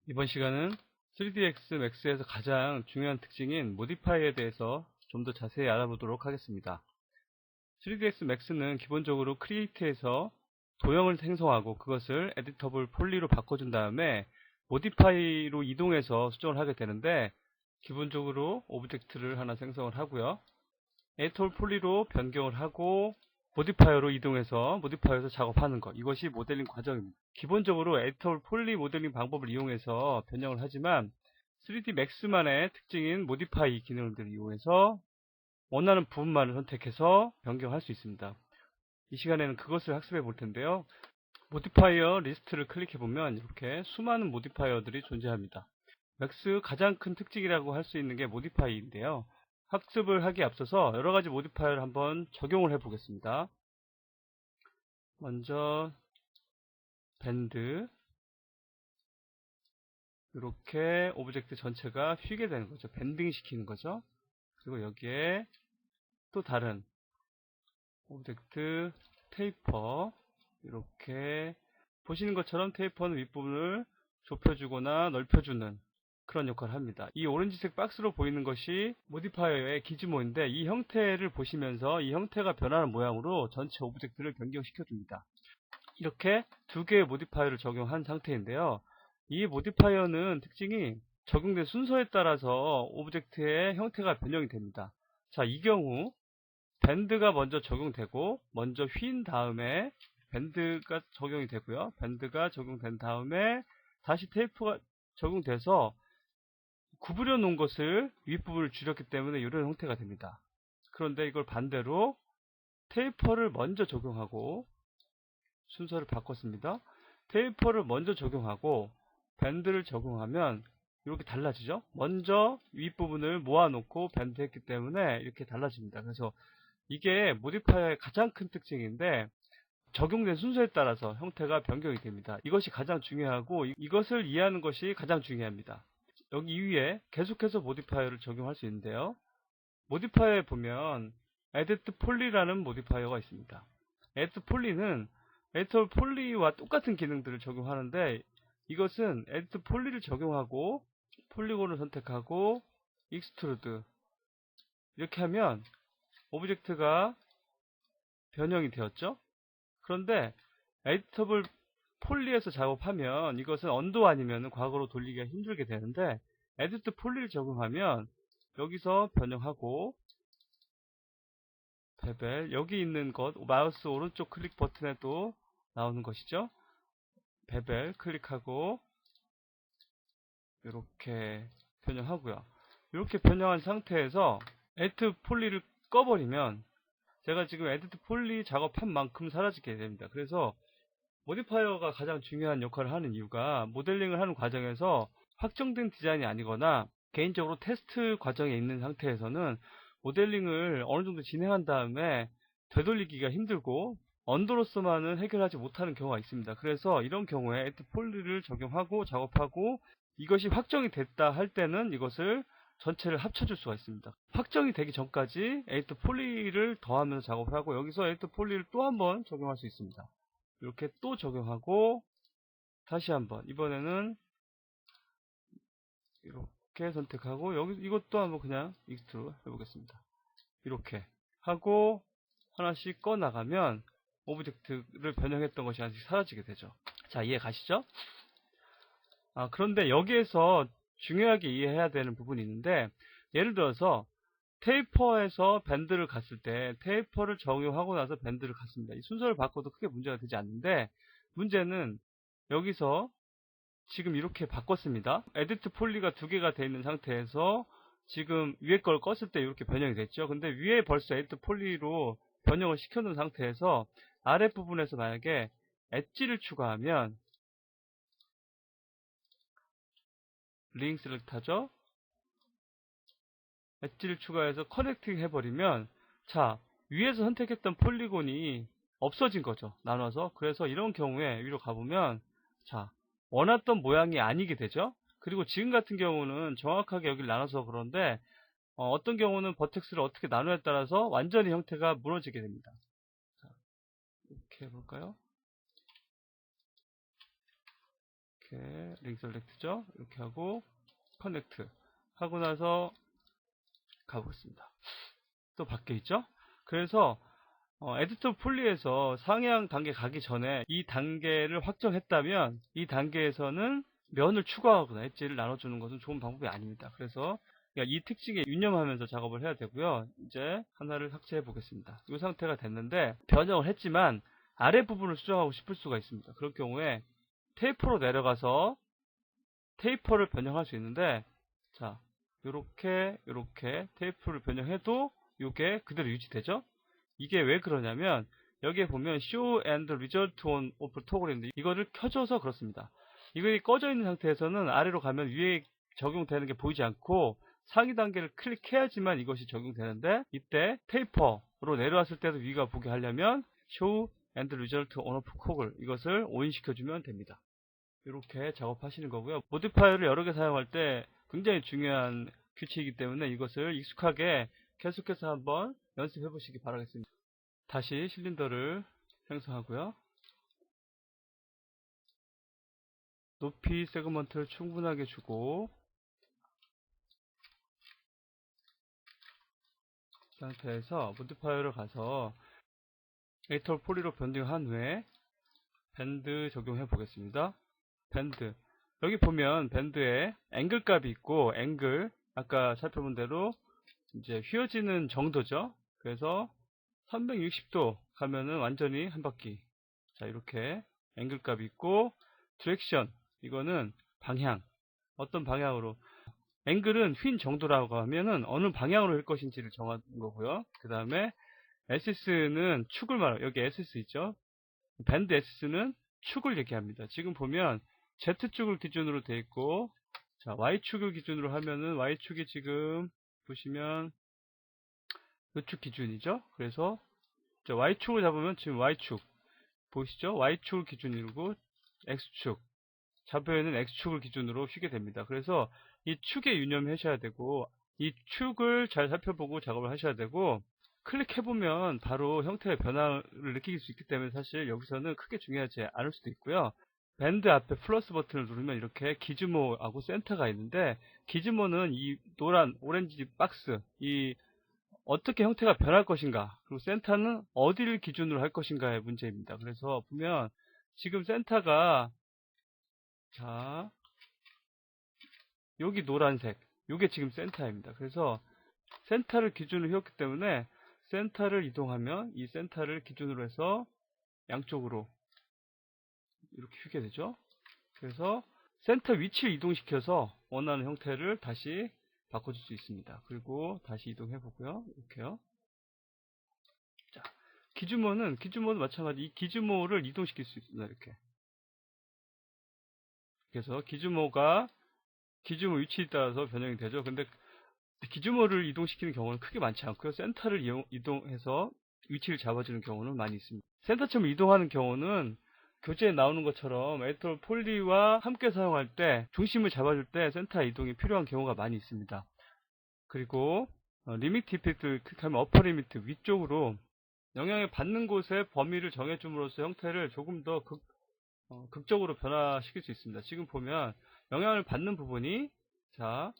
이번 시간은 3ds max에서 가장 중요한 특징인 모디파이에 대해서 좀 더 자세히 알아보도록 하겠습니다. 3ds max는 기본적으로 크리에이트에서 도형을 생성하고 그것을 에디터블 폴리로 바꿔준 다음에 모디파이로 이동해서 수정을 하게 되는데, 기본적으로 오브젝트를 하나 생성을 하고요, 에디터블 폴리로 변경을 하고 모디파이어로 이동해서 모디파이어에서 작업하는 것, 이것이 모델링 과정입니다. 기본적으로 에디터블 폴리 모델링 방법을 이용해서 변형을 하지만 3D 맥스만의 특징인 모디파이 기능들을 이용해서 원하는 부분만을 선택해서 변경할 수 있습니다. 이 시간에는 그것을 학습해 볼 텐데요. 모디파이어 리스트를 클릭해 보면 이렇게 수많은 모디파이어들이 존재합니다. 맥스 가장 큰 특징이라고 할 수 있는 게 모디파이인데요. 학습을 하기에 앞서서 여러가지 모디파이어를 한번 적용을 해 보겠습니다. 먼저 밴드, 이렇게 오브젝트 전체가 휘게 되는 거죠. 밴딩 시키는 거죠. 그리고 여기에 또 다른 오브젝트 테이퍼, 이렇게 보시는 것처럼 테이퍼는 윗부분을 좁혀주거나 넓혀주는 그런 역할을 합니다. 이 오렌지색 박스로 보이는 것이 모디파이어의 기즈모인데, 이 형태를 보시면서 이 형태가 변하는 모양으로 전체 오브젝트를 변경시켜 줍니다. 이렇게 두 개의 모디파이어를 적용한 상태인데요. 이 모디파이어는 특징이 적용된 순서에 따라서 오브젝트의 형태가 변형이 됩니다. 자, 이 경우 밴드가 먼저 적용되고 먼저 휜 다음에 밴드가 적용이 되고요. 밴드가 적용된 다음에 다시 테이프가 적용돼서 구부려 놓은 것을 윗부분을 줄였기 때문에 이런 형태가 됩니다. 그런데 이걸 반대로 테이퍼를 먼저 적용하고 순서를 바꿨습니다. 테이퍼를 먼저 적용하고 밴드를 적용하면 이렇게 달라지죠. 먼저 윗부분을 모아놓고 밴드 했기 때문에 이렇게 달라집니다. 그래서 이게 모디파이어의 가장 큰 특징인데, 적용된 순서에 따라서 형태가 변경이 됩니다. 이것이 가장 중요하고 이것을 이해하는 것이 가장 중요합니다. 여기 위에 계속해서 모디파이어를 적용할 수 있는데요. 모디파이어에 보면 edit poly라는 모디파이어가 있습니다. edit poly는 에디터 폴리와 똑같은 기능들을 적용하는데, 이것은 에디터 폴리를 적용하고 폴리곤을 선택하고 익스트루드 이렇게 하면 오브젝트가 변형이 되었죠. 그런데 에디터블 폴리에서 작업하면 이것은 언도 아니면 과거로 돌리기가 힘들게 되는데, 에디터 폴리를 적용하면 여기서 변형하고 베벨, 여기 있는 것 마우스 오른쪽 클릭 버튼에도 나오는 것이죠. 베벨 클릭하고 이렇게 변형하고요. 이렇게 변형한 상태에서 에디트 폴리를 꺼버리면 제가 지금 에디트 폴리 작업한 만큼 사라지게 됩니다. 그래서 모디파이어가 가장 중요한 역할을 하는 이유가, 모델링을 하는 과정에서 확정된 디자인이 아니거나 개인적으로 테스트 과정에 있는 상태에서는 모델링을 어느 정도 진행한 다음에 되돌리기가 힘들고 언더로서만은 해결하지 못하는 경우가 있습니다. 그래서 이런 경우에 에디트 폴리를 적용하고 작업하고 이것이 확정이 됐다 할 때는 이것을 전체를 합쳐줄 수가 있습니다. 확정이 되기 전까지 에디트 폴리를 더하면서 작업을 하고 여기서 에디트 폴리를 또 한번 적용할 수 있습니다. 이렇게 또 적용하고 다시 한번, 이번에는 이렇게 선택하고 여기 이것도 한번 그냥 익스트로 해보겠습니다. 이렇게 하고 하나씩 꺼 나가면 오브젝트를 변형했던 것이 하나씩 사라지게 되죠. 자, 이해 가시죠? 그런데 여기에서 중요하게 이해해야 되는 부분이 있는데, 예를 들어서 테이퍼에서 밴드를 갔을 때 테이퍼를 적용하고 나서 밴드를 갔습니다. 이 순서를 바꿔도 크게 문제가 되지 않는데, 문제는 여기서 지금 이렇게 바꿨습니다. 에디트 폴리가 두 개가 되어 있는 상태에서 지금 위에 걸 껐을 때 이렇게 변형이 됐죠. 근데 위에 벌써 에디트 폴리로 변형을 시켜놓은 상태에서 아랫부분에서 만약에 엣지를 추가하면 링 셀렉트 하죠. 엣지를 추가해서 커넥팅 해버리면, 자, 위에서 선택했던 폴리곤이 없어진 거죠. 나눠서. 그래서 이런 경우에 위로 가보면, 자, 원했던 모양이 아니게 되죠. 그리고 지금 같은 경우는 정확하게 여기를 나눠서 그런데 어떤 경우는 버텍스를 어떻게 나누에 따라서 완전히 형태가 무너지게 됩니다. 자, 이렇게 해볼까요? 이렇게 링 셀렉트죠. 이렇게 하고 커넥트 하고 나서 가보겠습니다. 또 바뀌어 있죠. 그래서 에디터 폴리에서 상향 단계 가기 전에 이 단계를 확정했다면 이 단계에서는 면을 추가하거나 엣지를 나눠주는 것은 좋은 방법이 아닙니다. 그래서 이 특징에 유념하면서 작업을 해야 되고요. 이제 하나를 삭제해 보겠습니다. 이 상태가 됐는데 변형을 했지만 아랫부분을 수정하고 싶을 수가 있습니다. 그럴 경우에 테이퍼로 내려가서 테이퍼를 변형할 수 있는데, 자, 요렇게 테이프를 변형해도 이게 그대로 유지되죠? 이게 왜 그러냐면 여기에 보면 Show and Result on Off Toggle인데 이거를 켜줘서 그렇습니다. 이거 꺼져 있는 상태에서는 아래로 가면 위에 적용되는 게 보이지 않고 상위 단계를 클릭해야지만 이것이 적용되는데, 이때 테이퍼로 내려왔을 때도 위가 보게 하려면 Show and Result on Off Toggle 이것을 ON 시켜주면 됩니다. 이렇게 작업하시는 거고요. 모디파이어를 여러 개 사용할 때 굉장히 중요한 규칙이기 때문에 이것을 익숙하게 계속해서 한번 연습해 보시기 바라겠습니다. 다시 실린더를 생성하고요. 높이 세그먼트를 충분하게 주고 이 상태에서 모디파이어를 가서 에디터 폴리로 변경한 후에 밴드 적용해 보겠습니다. 밴드, 여기 보면 밴드에 앵글 값이 있고, 앵글 아까 살펴본 대로 이제 휘어지는 정도죠. 그래서 360도 가면은 완전히 한 바퀴. 자, 이렇게 앵글 값이 있고, 디렉션, 이거는 방향, 어떤 방향으로, 앵글은 휜 정도라고 하면은 어느 방향으로 할 것인지를 정하는 거고요. 그 다음에 SS는 축을 말해요. 여기 SS 있죠. 밴드 SS는 축을 얘기합니다. 지금 보면 Z축을 기준으로 되어 있고, 자, Y축을 기준으로 하면은 Y축이 지금 보시면 이축 기준이죠. 그래서 Y축을 잡으면 지금 Y축 보이시죠? Y축을 기준이고 X축, 좌표에는 X축을 기준으로 휘게 됩니다. 그래서 이 축에 유념하셔야 되고, 이 축을 잘 살펴보고 작업을 하셔야 되고, 클릭해보면 바로 형태의 변화를 느낄 수 있기 때문에 사실 여기서는 크게 중요하지 않을 수도 있고요. 밴드 앞에 플러스 버튼을 누르면 이렇게 기즈모하고 센터가 있는데, 기즈모는 이 노란 오렌지 박스, 이 어떻게 형태가 변할 것인가, 그리고 센터는 어디를 기준으로 할 것인가의 문제입니다. 그래서 보면 지금 센터가, 자, 여기 노란색, 이게 지금 센터입니다. 그래서 센터를 기준으로 했기 때문에 센터를 이동하면 이 센터를 기준으로 해서 양쪽으로 이렇게 휘게 되죠. 그래서 센터 위치를 이동시켜서 원하는 형태를 다시 바꿔줄 수 있습니다. 그리고 다시 이동해 보고요. 이렇게요. 자, 기준모도 마찬가지. 이 기준모를 이동시킬 수 있습니다. 이렇게. 그래서 기준모 위치에 따라서 변형이 되죠. 근데 기준모를 이동시키는 경우는 크게 많지 않고요. 센터를 이동해서 위치를 잡아주는 경우는 많이 있습니다. 센터점을 이동하는 경우는 교재에 나오는 것처럼 에디터 폴리와 함께 사용할 때 중심을 잡아줄 때 센터 이동이 필요한 경우가 많이 있습니다. 그리고 리미트 이펙트 클릭하면 어퍼 리미트 위쪽으로 영향을 받는 곳의 범위를 정해줌으로써 형태를 조금 더 극적으로 변화시킬 수 있습니다. 지금 보면 영향을 받는 부분이, 자,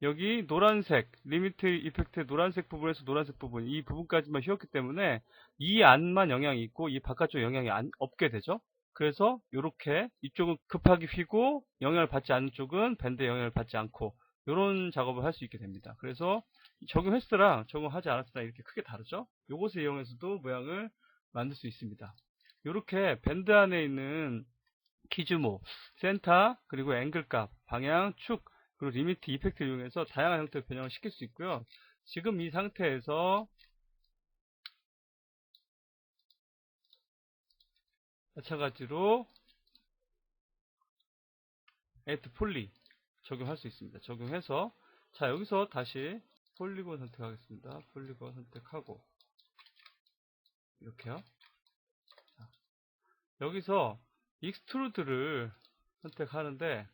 여기 노란색 리미트 이펙트 노란색 부분에서 노란색 부분, 이 부분까지만 휘었기 때문에 이 안만 영향이 있고 이 바깥쪽 영향이 없게 되죠. 그래서 이렇게 이쪽은 급하게 휘고 영향을 받지 않는 쪽은 밴드에 영향을 받지 않고 이런 작업을 할 수 있게 됩니다. 그래서 적용했을 때랑 적용하지 않았을 때랑 이렇게 크게 다르죠. 요것을 이용해서도 모양을 만들 수 있습니다. 이렇게 밴드 안에 있는 기즈모, 센터, 그리고 앵글 값, 방향, 축, 그리고 리미트 이펙트를 이용해서 다양한 형태의 변형을 시킬 수 있고요. 지금 이 상태에서 마찬가지로 에디트 폴리 적용할 수 있습니다. 적용해서, 자, 여기서 다시 폴리곤 선택하겠습니다. 폴리곤 선택하고 이렇게요. 자, 여기서 익스트루드를 선택하는데,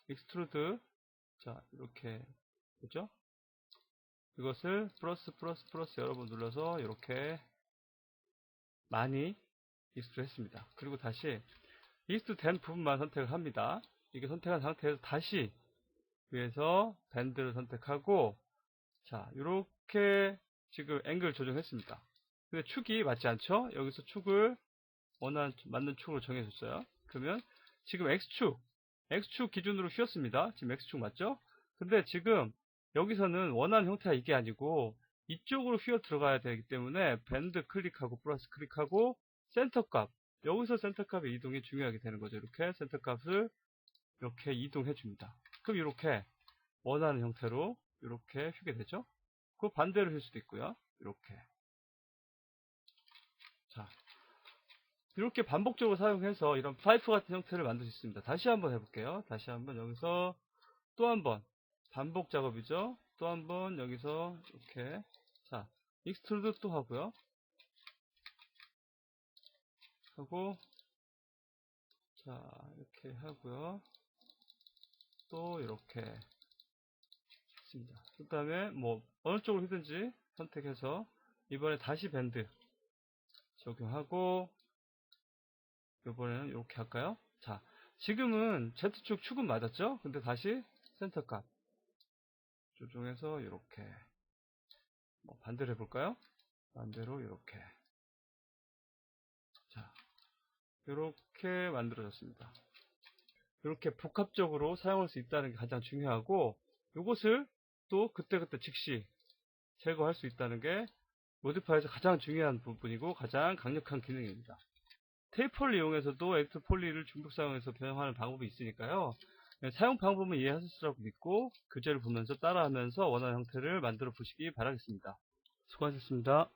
익스트루드, 자, 이렇게 그죠? 이것을 플러스 여러 번 눌러서 이렇게 많이 익스트루드 했습니다. 그리고 다시 익스트루드 된 부분만 선택을 합니다. 이게 선택한 상태에서 다시 위에서 밴드를 선택하고, 자, 이렇게 지금 앵글 조정했습니다. 근데 축이 맞지 않죠? 여기서 축을 원하는 맞는 축으로 정해줬어요. 그러면 지금 X축 기준으로 휘었습니다. 지금 X축 맞죠? 근데 지금 여기서는 원하는 형태가 이게 아니고 이쪽으로 휘어 들어가야 되기 때문에 밴드 클릭하고 플러스 클릭하고 센터 값, 여기서 센터 값의 이동이 중요하게 되는 거죠. 이렇게 센터 값을 이렇게 이동해 줍니다. 그럼 이렇게 원하는 형태로 이렇게 휘게 되죠. 그 반대로 휠 수도 있고요. 이렇게. 자, 이렇게 반복적으로 사용해서 이런 파이프 같은 형태를 만들 수 있습니다. 다시 한번 해볼게요. 다시 한번 여기서 또 한번 반복 작업이죠. 또 한번 여기서 이렇게, 자, 익스트루드 또 하고요. 하고, 자, 이렇게 하고요. 또 이렇게 했습니다. 그 다음에 뭐 어느 쪽으로 휘든지 선택해서 이번에 다시 밴드 적용하고, 이번에는 이렇게 할까요? 자, 지금은 Z축 축은 맞았죠? 근데 다시 센터 값 조정해서 이렇게 뭐 반대로 해볼까요? 반대로 이렇게. 자, 이렇게 만들어졌습니다. 이렇게 복합적으로 사용할 수 있다는 게 가장 중요하고, 이것을 또 그때그때 즉시 제거할 수 있다는 게 모디파이에서 가장 중요한 부분이고 가장 강력한 기능입니다. 테이프를 이용해서도 액트 폴리를 중복 사용해서 변형하는 방법이 있으니까요. 사용 방법은 이해하셨으라고 믿고 교재를 보면서 따라하면서 원하는 형태를 만들어 보시기 바라겠습니다. 수고하셨습니다.